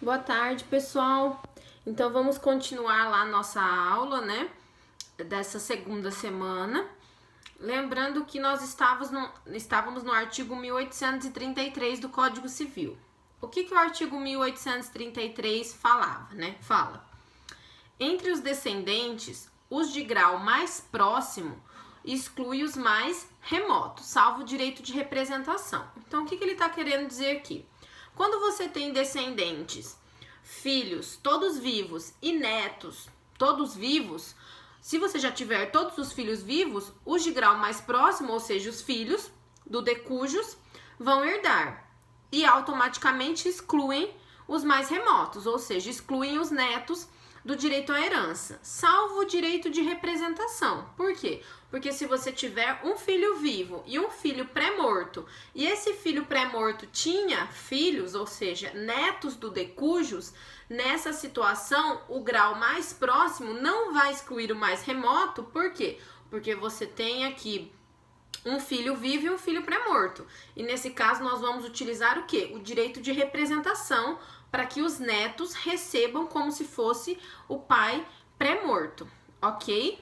Boa tarde, pessoal. Então, vamos continuar lá a nossa aula, né? Dessa segunda semana. Lembrando que nós estávamos no artigo 1833 do Código Civil. O que o artigo 1833 falava, né? Fala: entre os descendentes, os de grau mais próximo exclui os mais remotos, salvo o direito de representação. Então, o que ele está querendo dizer aqui? Quando você tem descendentes, filhos, todos vivos, e netos, todos vivos, se você já tiver todos os filhos vivos, os de grau mais próximo, ou seja, os filhos do decujus, vão herdar e automaticamente excluem os mais remotos, ou seja, excluem os netos do direito à herança, salvo o direito de representação. Por quê? Porque se você tiver um filho vivo e um filho pré-morto, e esse filho pré-morto tinha filhos, ou seja, netos do decujus, nessa situação, o grau mais próximo não vai excluir o mais remoto. Por quê? Porque você tem aqui um filho vivo e um filho pré-morto. E nesse caso, nós vamos utilizar o quê? O direito de representação, para que os netos recebam como se fosse o pai pré-morto, ok?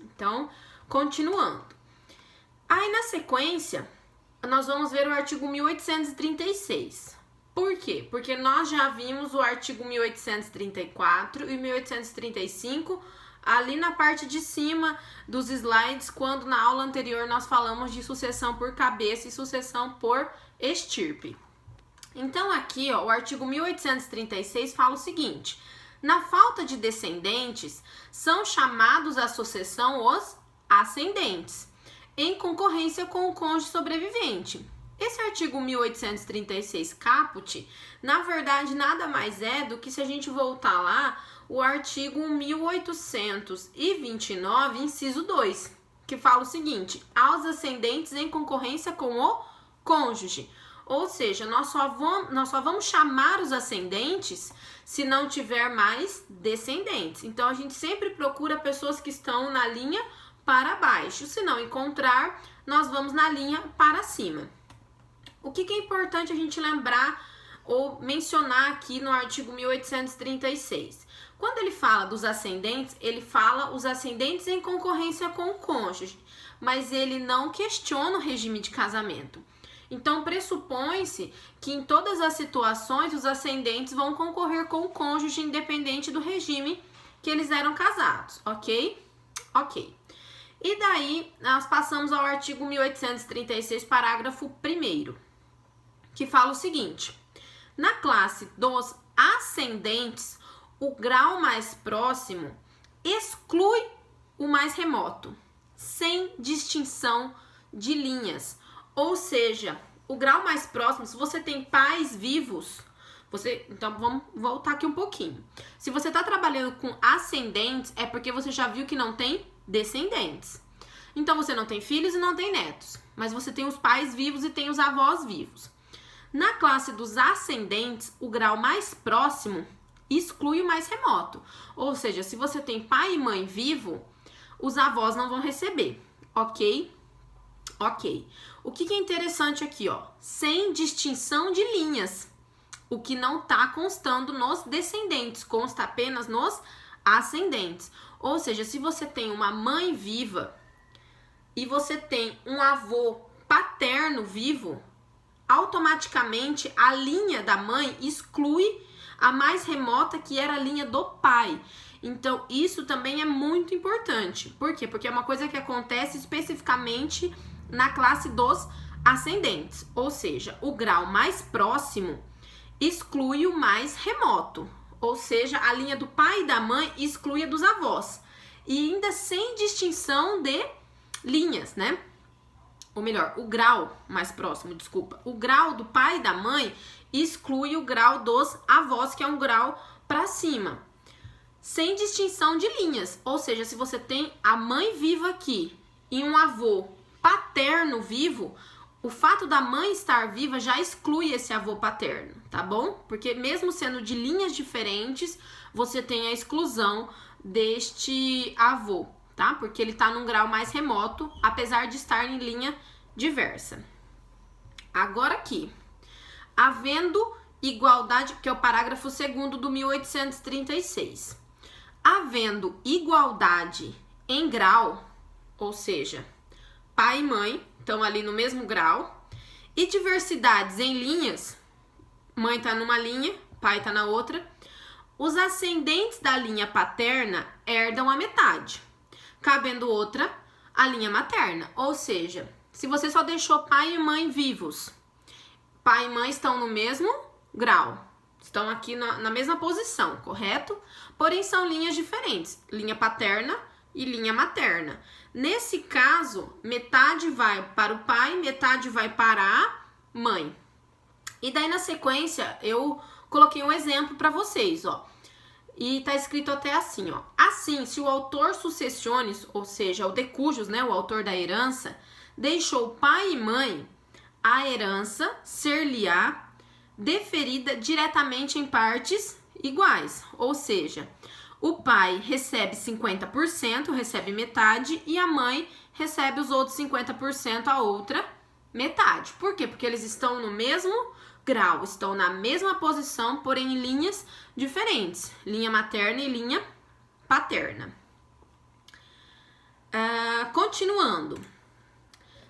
Então, continuando. Aí, na sequência, nós vamos ver o artigo 1836. Por quê? Porque nós já vimos o artigo 1834 e 1835 ali na parte de cima dos slides, quando na aula anterior nós falamos de sucessão por cabeça e sucessão por estirpe. Então, aqui, ó, o artigo 1836 fala o seguinte: na falta de descendentes, são chamados à sucessão os ascendentes, em concorrência com o cônjuge sobrevivente. Esse artigo 1836 caput, na verdade, nada mais é do que, se a gente voltar lá, o artigo 1829, inciso 2, que fala o seguinte: aos ascendentes em concorrência com o cônjuge. Ou seja, nós só vamos chamar os ascendentes se não tiver mais descendentes. Então, a gente sempre procura pessoas que estão na linha para baixo. Se não encontrar, nós vamos na linha para cima. O que é importante a gente lembrar ou mencionar aqui no artigo 1836? Quando ele fala dos ascendentes, ele fala os ascendentes em concorrência com o cônjuge, mas ele não questiona o regime de casamento. Então, pressupõe-se que em todas as situações os ascendentes vão concorrer com o cônjuge, independente do regime que eles eram casados, ok? Ok. E daí, nós passamos ao artigo 1836, parágrafo 1º, que fala o seguinte: na classe dos ascendentes, o grau mais próximo exclui o mais remoto, sem distinção de linhas. Ou seja, o grau mais próximo, se você tem pais vivos, então vamos voltar aqui um pouquinho. Se você está trabalhando com ascendentes, é porque você já viu que não tem descendentes. Então você não tem filhos e não tem netos, mas você tem os pais vivos e tem os avós vivos. Na classe dos ascendentes, o grau mais próximo exclui o mais remoto. Ou seja, se você tem pai e mãe vivo, os avós não vão receber, ok? Ok. O que é interessante aqui, ó? Sem distinção de linhas. O que não está constando nos descendentes, consta apenas nos ascendentes. Ou seja, se você tem uma mãe viva e você tem um avô paterno vivo, automaticamente a linha da mãe exclui a mais remota, que era a linha do pai. Então, isso também é muito importante. Por quê? Porque é uma coisa que acontece especificamente na classe dos ascendentes, ou seja, o grau mais próximo exclui o mais remoto, ou seja, a linha do pai e da mãe exclui a dos avós, e ainda sem distinção de linhas, né? Ou melhor, o grau mais próximo, desculpa, o grau do pai e da mãe exclui o grau dos avós, que é um grau para cima, sem distinção de linhas. Ou seja, se você tem a mãe viva aqui e um avô paterno vivo, o fato da mãe estar viva já exclui esse avô paterno, tá bom? Porque mesmo sendo de linhas diferentes, você tem a exclusão deste avô, tá? Porque ele tá num grau mais remoto, apesar de estar em linha diversa. Agora aqui, havendo igualdade, que é o parágrafo 2º do 1836. Havendo igualdade em grau, ou seja, pai e mãe estão ali no mesmo grau, e diversidades em linhas, mãe está numa linha, pai está na outra, os ascendentes da linha paterna herdam a metade, cabendo outra a linha materna. Ou seja, se você só deixou pai e mãe vivos, pai e mãe estão no mesmo grau, estão aqui na mesma posição, correto? Porém, são linhas diferentes, linha paterna e linha materna. Nesse caso, metade vai para o pai, metade vai para a mãe. E daí, na sequência, eu coloquei um exemplo para vocês, ó. E tá escrito até assim, ó. Assim, se o autor sucessionis, ou seja, o de cujos, né, o autor da herança, deixou pai e mãe, a herança ser-lhe-á deferida diretamente em partes iguais. Ou seja, o pai recebe 50%, recebe metade, e a mãe recebe os outros 50%, a outra metade. Por quê? Porque eles estão no mesmo grau, estão na mesma posição, porém em linhas diferentes, linha materna e linha paterna. Continuando,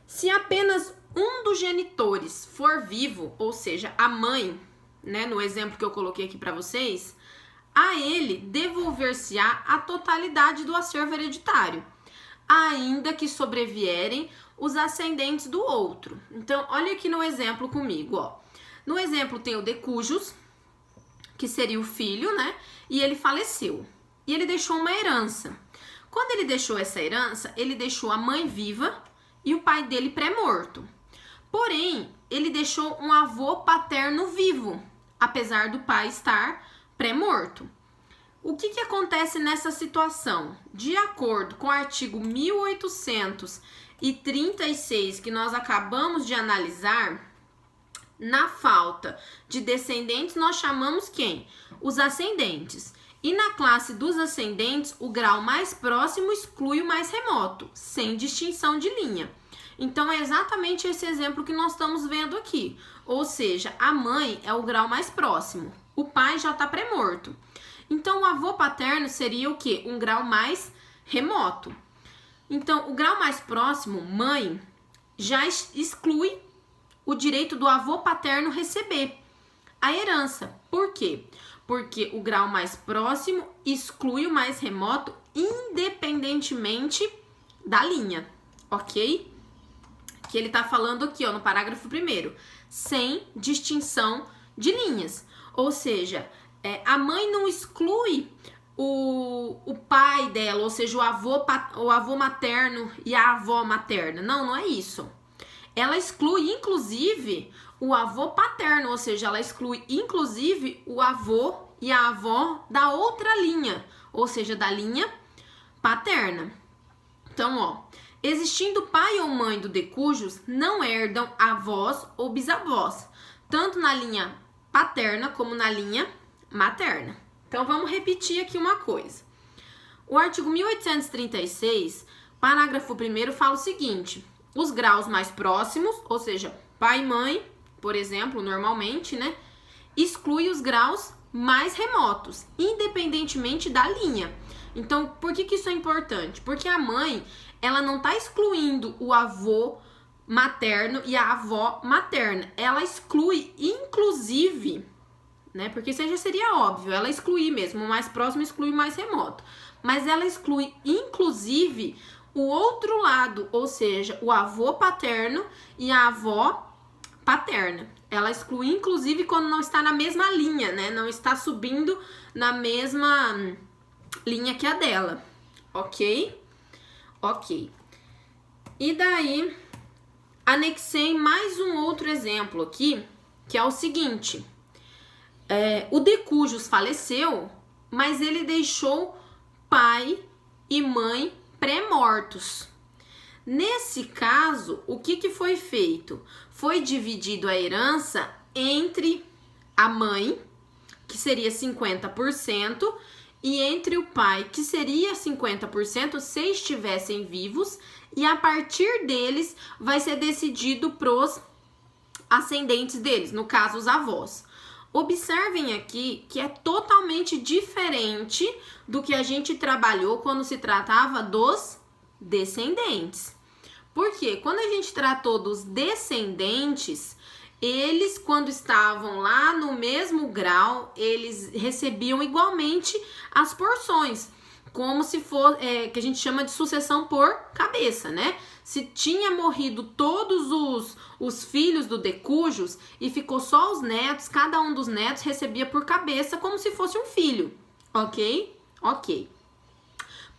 se apenas um dos genitores for vivo, ou seja, a mãe, né, no exemplo que eu coloquei aqui para vocês, a ele devolver-se-á a totalidade do acervo hereditário, ainda que sobrevierem os ascendentes do outro. Então, olha aqui no exemplo comigo, ó. No exemplo tem o de cujos, que seria o filho, né? E ele faleceu. E ele deixou uma herança. Quando ele deixou essa herança, ele deixou a mãe viva e o pai dele pré-morto. Porém, ele deixou um avô paterno vivo, apesar do pai estar pré-morto. O que acontece nessa situação? De acordo com o artigo 1836, que nós acabamos de analisar, na falta de descendentes, nós chamamos quem? Os ascendentes. E na classe dos ascendentes, o grau mais próximo exclui o mais remoto, sem distinção de linha. Então, é exatamente esse exemplo que nós estamos vendo aqui. Ou seja, a mãe é o grau mais próximo, o pai já está pré-morto. Então, o avô paterno seria o quê? Um grau mais remoto. Então, o grau mais próximo, mãe, já exclui o direito do avô paterno receber a herança. Por quê? Porque o grau mais próximo exclui o mais remoto, independentemente da linha, ok? Que ele tá falando aqui, ó, no parágrafo 1º, sem distinção de linhas. Ou seja, a mãe não exclui o pai dela, ou seja, o avô materno e a avó materna. Não é isso. Ela exclui, inclusive, o avô paterno, ou seja, ela exclui, inclusive, o avô e a avó da outra linha, ou seja, da linha paterna. Então, ó, existindo pai ou mãe do de cujos, não herdam avós ou bisavós, tanto na linha paterna como na linha materna. Então, vamos repetir aqui uma coisa. O artigo 1836, parágrafo 1º, fala o seguinte: os graus mais próximos, ou seja, pai e mãe, por exemplo, normalmente, né, exclui os graus mais remotos, independentemente da linha. Então, por que isso é importante? Porque a mãe, ela não está excluindo o avô materno e a avó materna. Ela exclui, inclusive, né, porque isso já seria óbvio, ela exclui mesmo, o mais próximo exclui o mais remoto. Mas ela exclui, inclusive, o outro lado, ou seja, o avô paterno e a avó paterna. Ela exclui, inclusive, quando não está na mesma linha, né? Não está subindo na mesma linha que a dela, ok? Ok. E daí, anexei mais um outro exemplo aqui, que é o seguinte. O de cujos faleceu, mas ele deixou pai e mãe pré-mortos. Nesse caso, o que foi feito? Foi dividido a herança entre a mãe, que seria 50%, e entre o pai, que seria 50% se estivessem vivos, e a partir deles vai ser decidido pros ascendentes deles, no caso os avós. Observem aqui que é totalmente diferente do que a gente trabalhou quando se tratava dos descendentes. Porque quando a gente tratou dos descendentes, eles, quando estavam lá no mesmo grau, eles recebiam igualmente as porções, como se for, que a gente chama de sucessão por cabeça, né? Se tinha morrido todos os filhos do decujus e ficou só os netos, cada um dos netos recebia por cabeça como se fosse um filho, ok? Ok.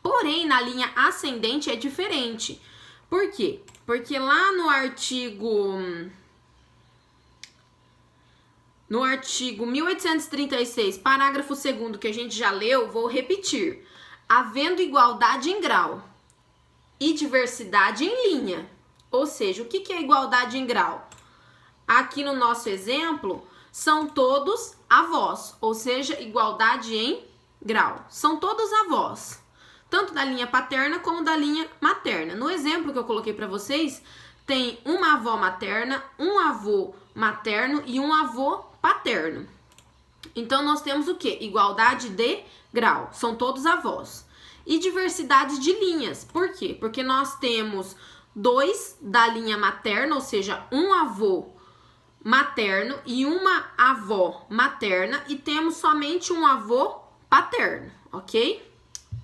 Porém, na linha ascendente é diferente. Por quê? Porque lá no artigo 1836, parágrafo 2º, que a gente já leu, vou repetir. Havendo igualdade em grau e diversidade em linha. Ou seja, o que é igualdade em grau? Aqui no nosso exemplo, são todos avós, ou seja, igualdade em grau. São todos avós, tanto da linha paterna como da linha materna. No exemplo que eu coloquei para vocês, tem uma avó materna, um avô materno e um avô paterno. Então, nós temos o quê? Igualdade de grau, são todos avós. E diversidade de linhas, por quê? Porque nós temos 2 da linha materna, ou seja, um avô materno e uma avó materna, e temos somente um avô paterno, ok?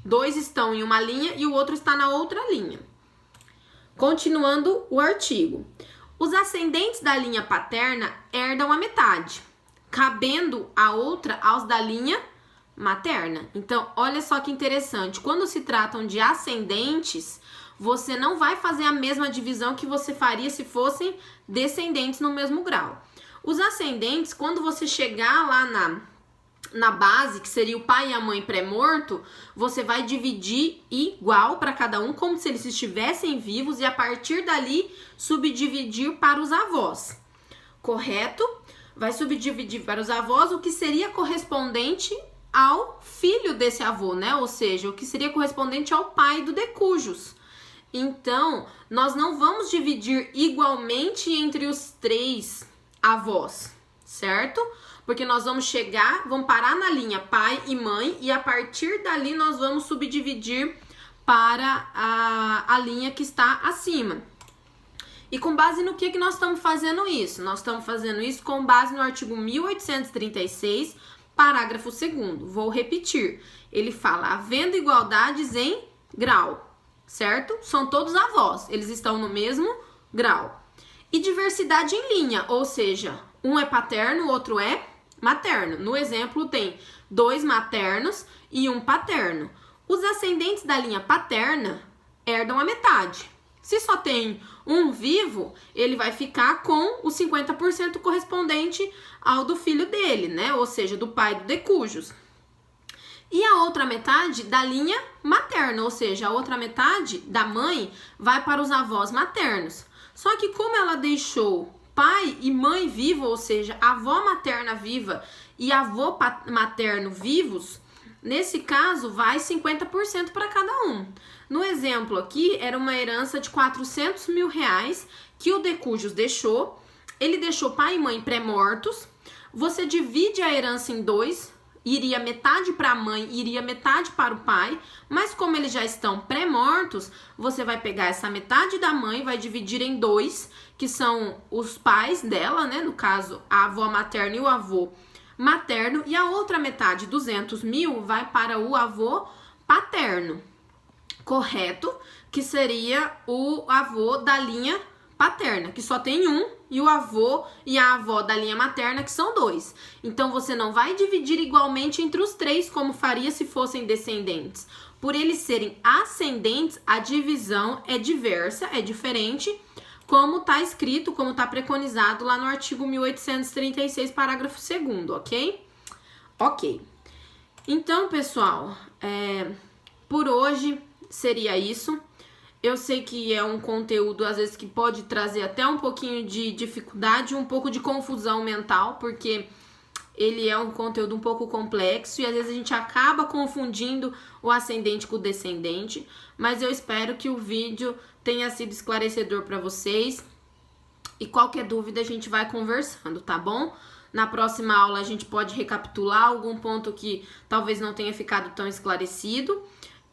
2 estão em uma linha e o outro está na outra linha. Continuando o artigo. Os ascendentes da linha paterna herdam a metade, cabendo a outra aos da linha materna. Então, olha só que interessante. Quando se tratam de ascendentes, você não vai fazer a mesma divisão que você faria se fossem descendentes no mesmo grau. Os ascendentes, quando você chegar lá na base, que seria o pai e a mãe pré-morto, você vai dividir igual para cada um, como se eles estivessem vivos, e a partir dali subdividir para os avós. Correto? Vai subdividir para os avós o que seria correspondente ao filho desse avô, né? Ou seja, o que seria correspondente ao pai do decujus. Então, nós não vamos dividir igualmente entre os 3 avós, certo? Porque nós vamos vamos parar na linha pai e mãe, e a partir dali nós vamos subdividir para a linha que está acima. E com base no que nós estamos fazendo isso? Nós estamos fazendo isso com base no artigo 1836, parágrafo 2º. Vou repetir. Ele fala, havendo igualdades em grau, certo? São todos avós, eles estão no mesmo grau. E diversidade em linha, ou seja, um é paterno, o outro é materno. No exemplo, tem 2 maternos e 1 paterno. Os ascendentes da linha paterna herdam a metade. Se só tem um vivo, ele vai ficar com o 50% correspondente ao do filho dele, né? Ou seja, do pai do decujus. E a outra metade da linha materna, ou seja, a outra metade da mãe vai para os avós maternos. Só que como ela deixou pai e mãe vivo, ou seja, avó materna viva e avô materno vivos, nesse caso vai 50% para cada um. No exemplo aqui, era uma herança de 400 mil reais que o decujus deixou. Ele deixou pai e mãe pré-mortos. Você divide a herança em 2, iria metade para a mãe, iria metade para o pai, mas como eles já estão pré-mortos, você vai pegar essa metade da mãe, vai dividir em 2, que são os pais dela, né? No caso, a avó materna e o avô materno, e a outra metade, 200 mil, vai para o avô paterno, correto? Que seria o avô da linha paterna, que só tem um, e o avô e a avó da linha materna, que são 2. Então, você não vai dividir igualmente entre os 3, como faria se fossem descendentes. Por eles serem ascendentes, a divisão é diversa, é diferente, como está escrito, como está preconizado lá no artigo 1836, parágrafo 2º, ok? Ok. Então, pessoal, por hoje seria isso. Eu sei que é um conteúdo, às vezes, que pode trazer até um pouquinho de dificuldade, um pouco de confusão mental, porque ele é um conteúdo um pouco complexo e às vezes a gente acaba confundindo o ascendente com o descendente, mas eu espero que o vídeo tenha sido esclarecedor para vocês e qualquer dúvida a gente vai conversando, tá bom? Na próxima aula a gente pode recapitular algum ponto que talvez não tenha ficado tão esclarecido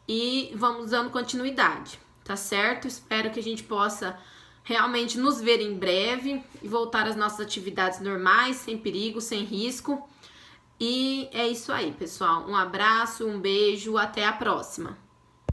e vamos dando continuidade, tá certo? Espero que a gente possa realmente nos ver em breve e voltar às nossas atividades normais, sem perigo, sem risco. E é isso aí, pessoal. Um abraço, um beijo, até a próxima.